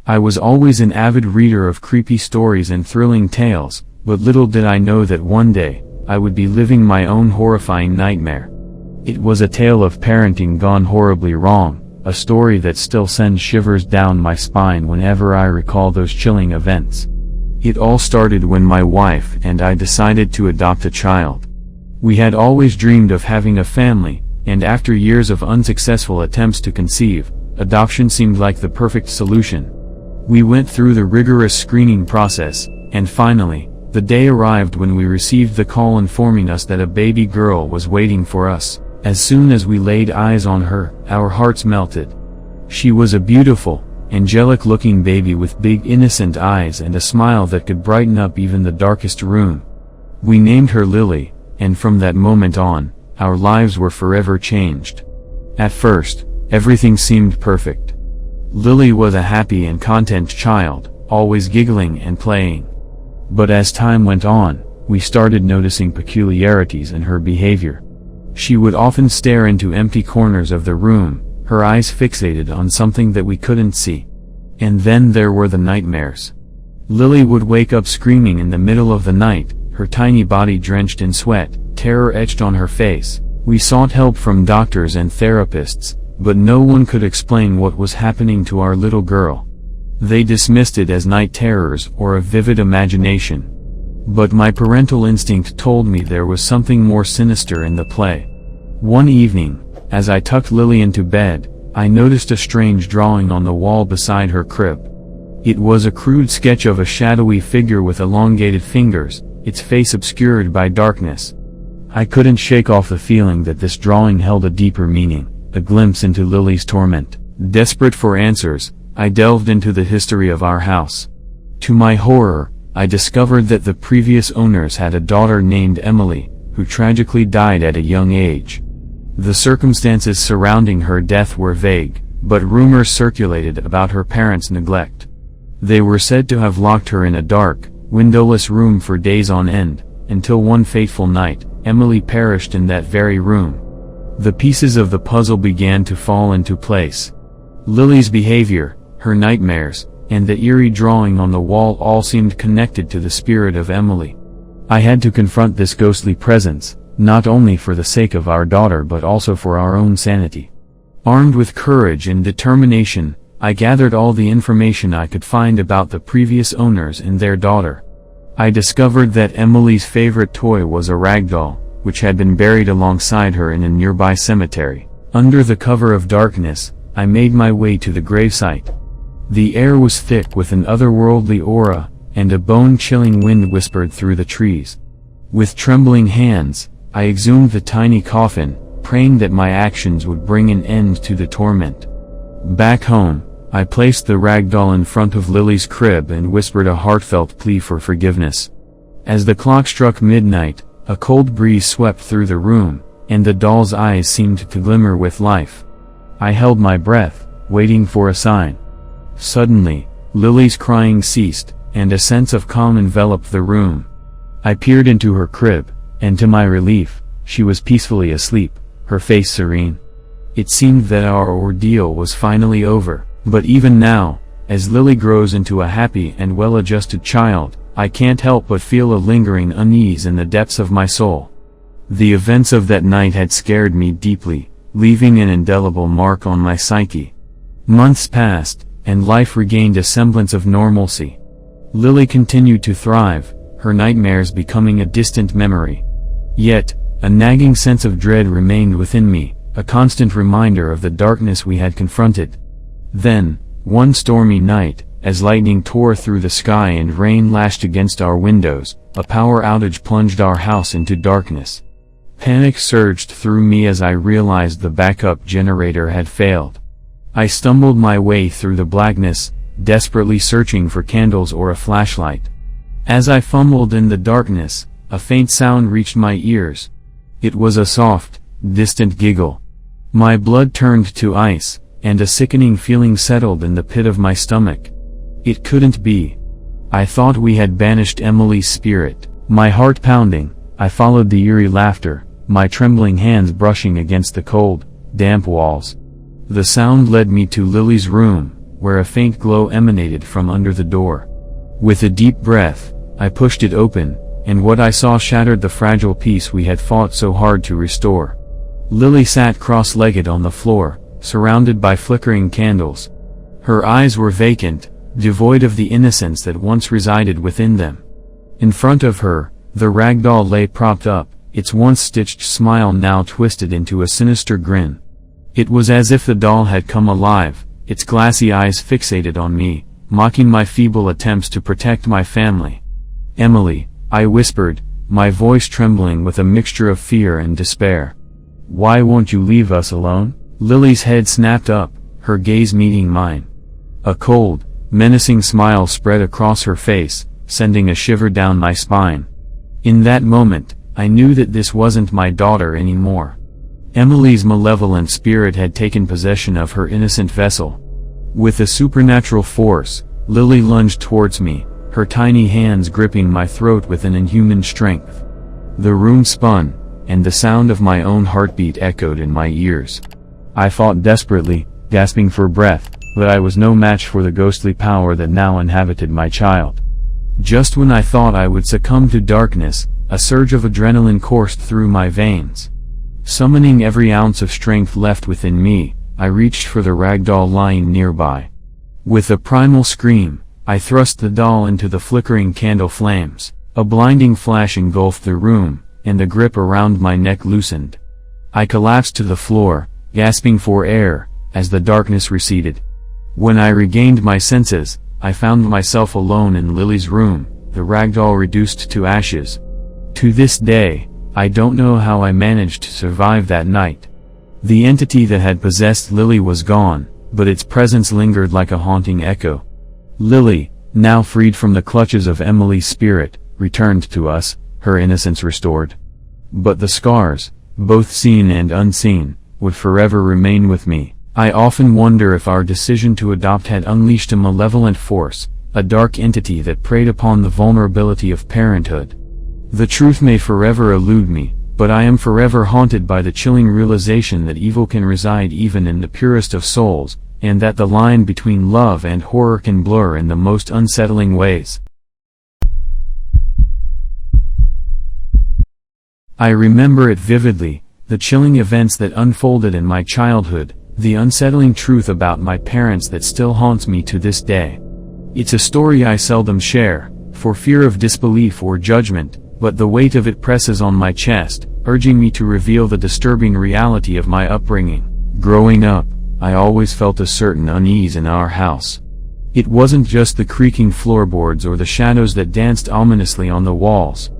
I was always an avid reader of creepy stories and thrilling tales, but little did I know that one day, I would be living my own horrifying nightmare. It was a tale of parenting gone horribly wrong, a story that still sends shivers down my spine whenever I recall those chilling events. It all started when my wife and I decided to adopt a child. We had always dreamed of having a family, and after years of unsuccessful attempts to conceive, adoption seemed like the perfect solution. We went through the rigorous screening process, and finally, the day arrived when we received the call informing us that a baby girl was waiting for us. As soon as we laid eyes on her, our hearts melted. She was a beautiful, angelic-looking baby with big innocent eyes and a smile that could brighten up even the darkest room. We named her Lily, and from that moment on, our lives were forever changed. At first, everything seemed perfect. Lily was a happy and content child, always giggling and playing. But as time went on, we started noticing peculiarities in her behavior. She would often stare into empty corners of the room, her eyes fixated on something that we couldn't see. And then there were the nightmares. Lily would wake up screaming in the middle of the night, her tiny body drenched in sweat, terror etched on her face. We sought help from doctors and therapists, but no one could explain what was happening to our little girl. They dismissed it as night terrors or a vivid imagination. But my parental instinct told me there was something more sinister in the play. One evening, as I tucked Lily into bed, I noticed a strange drawing on the wall beside her crib. It was a crude sketch of a shadowy figure with elongated fingers, its face obscured by darkness. I couldn't shake off the feeling that this drawing held a deeper meaning, a glimpse into Lily's torment. Desperate for answers, I delved into the history of our house. To my horror, I discovered that the previous owners had a daughter named Emily, who tragically died at a young age. The circumstances surrounding her death were vague, but rumors circulated about her parents' neglect. They were said to have locked her in a dark, windowless room for days on end, until one fateful night, Emily perished in that very room. The pieces of the puzzle began to fall into place. Lily's behavior, her nightmares, and the eerie drawing on the wall all seemed connected to the spirit of Emily. I had to confront this ghostly presence, not only for the sake of our daughter but also for our own sanity. Armed with courage and determination, I gathered all the information I could find about the previous owners and their daughter. I discovered that Emily's favorite toy was a ragdoll, which had been buried alongside her in a nearby cemetery. Under the cover of darkness, I made my way to the gravesite. The air was thick with an otherworldly aura, and a bone-chilling wind whispered through the trees. With trembling hands, I exhumed the tiny coffin, praying that my actions would bring an end to the torment. Back home, I placed the ragdoll in front of Lily's crib and whispered a heartfelt plea for forgiveness. As the clock struck midnight, a cold breeze swept through the room, and the doll's eyes seemed to glimmer with life. I held my breath, waiting for a sign. Suddenly, Lily's crying ceased, and a sense of calm enveloped the room. I peered into her crib, and to my relief, she was peacefully asleep, her face serene. It seemed that our ordeal was finally over, but even now, as Lily grows into a happy and well-adjusted child, I can't help but feel a lingering unease in the depths of my soul. The events of that night had scared me deeply, leaving an indelible mark on my psyche. Months passed, and life regained a semblance of normalcy. Lily continued to thrive, her nightmares becoming a distant memory. Yet, a nagging sense of dread remained within me, a constant reminder of the darkness we had confronted. Then, one stormy night, as lightning tore through the sky and rain lashed against our windows, a power outage plunged our house into darkness. Panic surged through me as I realized the backup generator had failed. I stumbled my way through the blackness, desperately searching for candles or a flashlight. As I fumbled in the darkness, a faint sound reached my ears. It was a soft, distant giggle. My blood turned to ice, and a sickening feeling settled in the pit of my stomach. It couldn't be. I thought we had banished Emily's spirit. My heart pounding, I followed the eerie laughter, my trembling hands brushing against the cold, damp walls. The sound led me to Lily's room, where a faint glow emanated from under the door. With a deep breath, I pushed it open, and what I saw shattered the fragile peace we had fought so hard to restore. Lily sat cross-legged on the floor, surrounded by flickering candles. Her eyes were vacant, devoid of the innocence that once resided within them. In front of her, the rag doll lay propped up, its once-stitched smile now twisted into a sinister grin. It was as if the doll had come alive, its glassy eyes fixated on me, mocking my feeble attempts to protect my family. "Emily," I whispered, my voice trembling with a mixture of fear and despair. "Why won't you leave us alone?" Lily's head snapped up, her gaze meeting mine. A cold, menacing smile spread across her face, sending a shiver down my spine. In that moment, I knew that this wasn't my daughter anymore. Emily's malevolent spirit had taken possession of her innocent vessel. With a supernatural force, Lily lunged towards me, her tiny hands gripping my throat with an inhuman strength. The room spun, and the sound of my own heartbeat echoed in my ears. I fought desperately, gasping for breath, but I was no match for the ghostly power that now inhabited my child. Just when I thought I would succumb to darkness, a surge of adrenaline coursed through my veins. Summoning every ounce of strength left within me, I reached for the rag doll lying nearby. With a primal scream, I thrust the doll into the flickering candle flames. A blinding flash engulfed the room, and the grip around my neck loosened. I collapsed to the floor, gasping for air, as the darkness receded. When I regained my senses, I found myself alone in Lily's room, the rag doll reduced to ashes. To this day, I don't know how I managed to survive that night. The entity that had possessed Lily was gone, but its presence lingered like a haunting echo. Lily, now freed from the clutches of Emily's spirit, returned to us, her innocence restored. But the scars, both seen and unseen, would forever remain with me. I often wonder if our decision to adopt had unleashed a malevolent force, a dark entity that preyed upon the vulnerability of parenthood. The truth may forever elude me, but I am forever haunted by the chilling realization that evil can reside even in the purest of souls, and that the line between love and horror can blur in the most unsettling ways. I remember it vividly, the chilling events that unfolded in my childhood, the unsettling truth about my parents that still haunts me to this day. It's a story I seldom share, for fear of disbelief or judgment, but the weight of it presses on my chest, urging me to reveal the disturbing reality of my upbringing. Growing up, I always felt a certain unease in our house. It wasn't just the creaking floorboards or the shadows that danced ominously on the walls.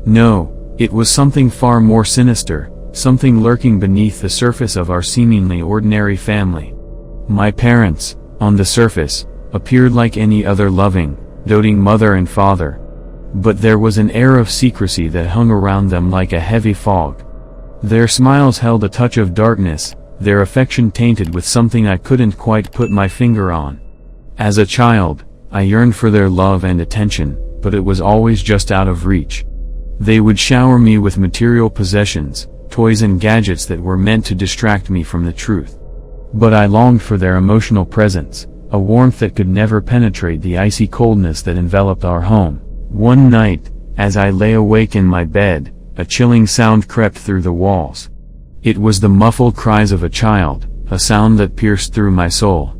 No, it was something far more sinister, something lurking beneath the surface of our seemingly ordinary family. My parents, on the surface, appeared like any other loving, doting mother and father. But there was an air of secrecy that hung around them like a heavy fog. Their smiles held a touch of darkness, their affection tainted with something I couldn't quite put my finger on. As a child, I yearned for their love and attention, but it was always just out of reach. They would shower me with material possessions, toys and gadgets that were meant to distract me from the truth. But I longed for their emotional presence, a warmth that could never penetrate the icy coldness that enveloped our home. One night, as I lay awake in my bed, a chilling sound crept through the walls. It was the muffled cries of a child, a sound that pierced through my soul.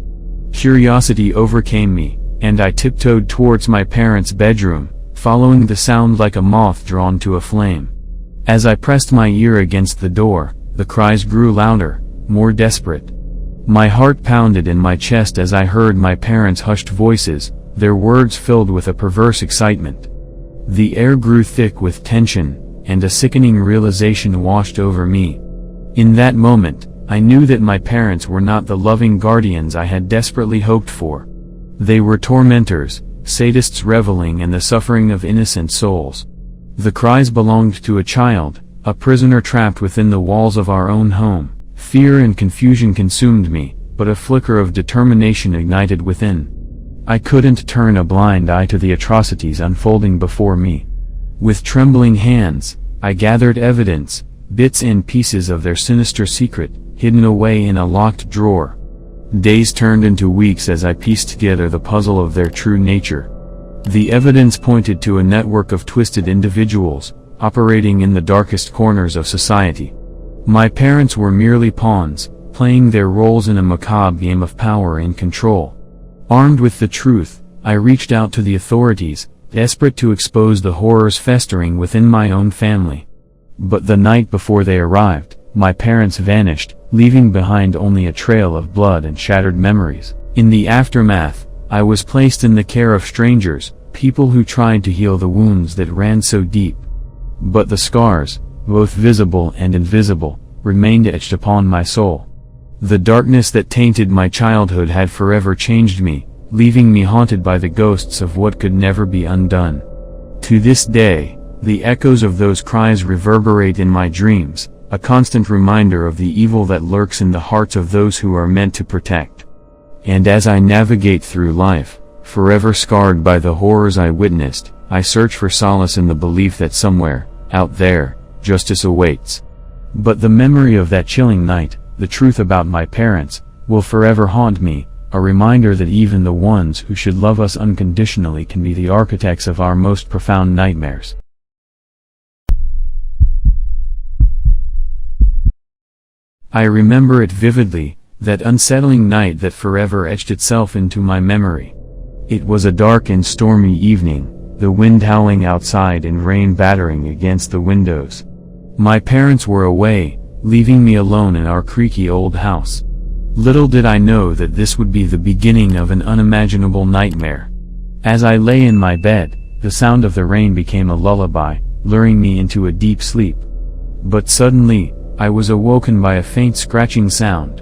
Curiosity overcame me, and I tiptoed towards my parents' bedroom, following the sound like a moth drawn to a flame. As I pressed my ear against the door, the cries grew louder, more desperate. My heart pounded in my chest as I heard my parents' hushed voices, their words filled with a perverse excitement. The air grew thick with tension, and a sickening realization washed over me. In that moment, I knew that my parents were not the loving guardians I had desperately hoped for. They were tormentors, sadists reveling in the suffering of innocent souls. The cries belonged to a child, a prisoner trapped within the walls of our own home. Fear and confusion consumed me, but a flicker of determination ignited within. I couldn't turn a blind eye to the atrocities unfolding before me. With trembling hands, I gathered evidence, bits and pieces of their sinister secret, hidden away in a locked drawer. Days turned into weeks as I pieced together the puzzle of their true nature. The evidence pointed to a network of twisted individuals, operating in the darkest corners of society. My parents were merely pawns, playing their roles in a macabre game of power and control. Armed with the truth, I reached out to the authorities, desperate to expose the horrors festering within my own family. But the night before they arrived, my parents vanished, leaving behind only a trail of blood and shattered memories. In the aftermath, I was placed in the care of strangers, people who tried to heal the wounds that ran so deep. But the scars, both visible and invisible, remained etched upon my soul. The darkness that tainted my childhood had forever changed me, leaving me haunted by the ghosts of what could never be undone. To this day, the echoes of those cries reverberate in my dreams, a constant reminder of the evil that lurks in the hearts of those who are meant to protect. And as I navigate through life, forever scarred by the horrors I witnessed, I search for solace in the belief that somewhere, out there, justice awaits. But the memory of that chilling night, the truth about my parents, will forever haunt me, a reminder that even the ones who should love us unconditionally can be the architects of our most profound nightmares. I remember it vividly, that unsettling night that forever etched itself into my memory. It was a dark and stormy evening, the wind howling outside and rain battering against the windows. My parents were away, leaving me alone in our creaky old house. Little did I know that this would be the beginning of an unimaginable nightmare. As I lay in my bed, the sound of the rain became a lullaby, luring me into a deep sleep. But suddenly, I was awoken by a faint scratching sound.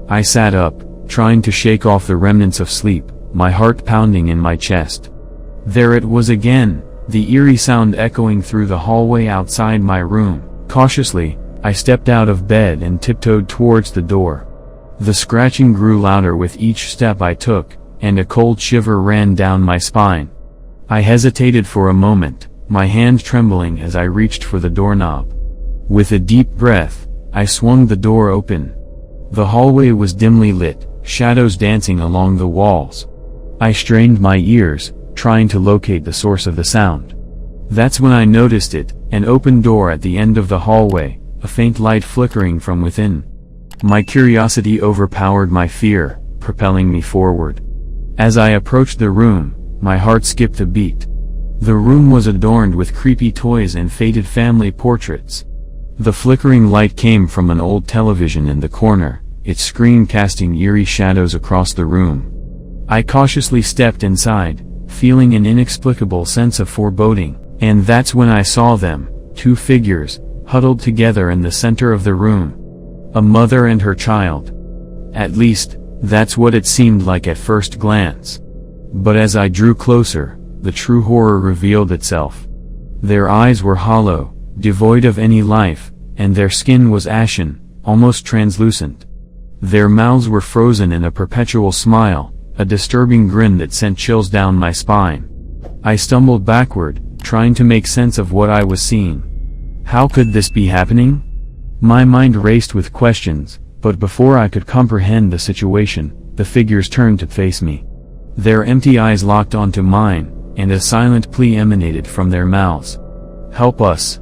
I sat up, trying to shake off the remnants of sleep, my heart pounding in my chest. There it was again, the eerie sound echoing through the hallway outside my room. Cautiously, I stepped out of bed and tiptoed towards the door. The scratching grew louder with each step I took, and a cold shiver ran down my spine. I hesitated for a moment, my hand trembling as I reached for the doorknob. With a deep breath, I swung the door open. The hallway was dimly lit, shadows dancing along the walls. I strained my ears, trying to locate the source of the sound. That's when I noticed it, an open door at the end of the hallway, a faint light flickering from within. My curiosity overpowered my fear, propelling me forward. As I approached the room, my heart skipped a beat. The room was adorned with creepy toys and faded family portraits. The flickering light came from an old television in the corner, its screen casting eerie shadows across the room. I cautiously stepped inside, feeling an inexplicable sense of foreboding, and that's when I saw them, two figures, huddled together in the center of the room. A mother and her child. At least, that's what it seemed like at first glance. But as I drew closer, the true horror revealed itself. Their eyes were hollow, devoid of any life, and their skin was ashen, almost translucent. Their mouths were frozen in a perpetual smile, a disturbing grin that sent chills down my spine. I stumbled backward, trying to make sense of what I was seeing. How could this be happening? My mind raced with questions, but before I could comprehend the situation, the figures turned to face me. Their empty eyes locked onto mine, and a silent plea emanated from their mouths. "Help us."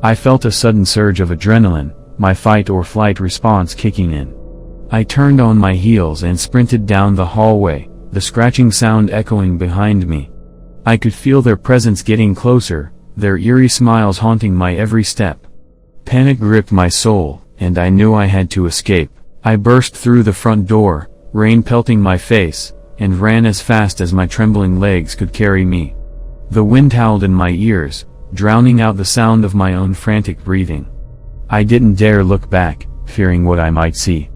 I felt a sudden surge of adrenaline, my fight-or-flight response kicking in. I turned on my heels and sprinted down the hallway, the scratching sound echoing behind me. I could feel their presence getting closer, their eerie smiles haunting my every step. Panic gripped my soul, and I knew I had to escape. I burst through the front door, rain pelting my face, and ran as fast as my trembling legs could carry me. The wind howled in my ears, drowning out the sound of my own frantic breathing. I didn't dare look back, fearing what I might see.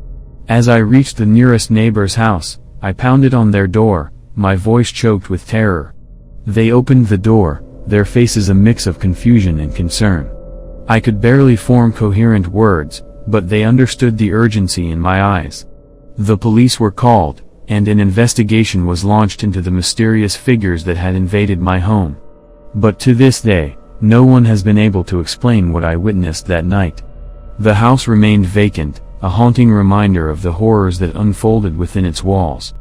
As I reached the nearest neighbor's house, I pounded on their door, my voice choked with terror. They opened the door, their faces a mix of confusion and concern. I could barely form coherent words, but they understood the urgency in my eyes. The police were called, and an investigation was launched into the mysterious figures that had invaded my home. But to this day, no one has been able to explain what I witnessed that night. The house remained vacant, a haunting reminder of the horrors that unfolded within its walls.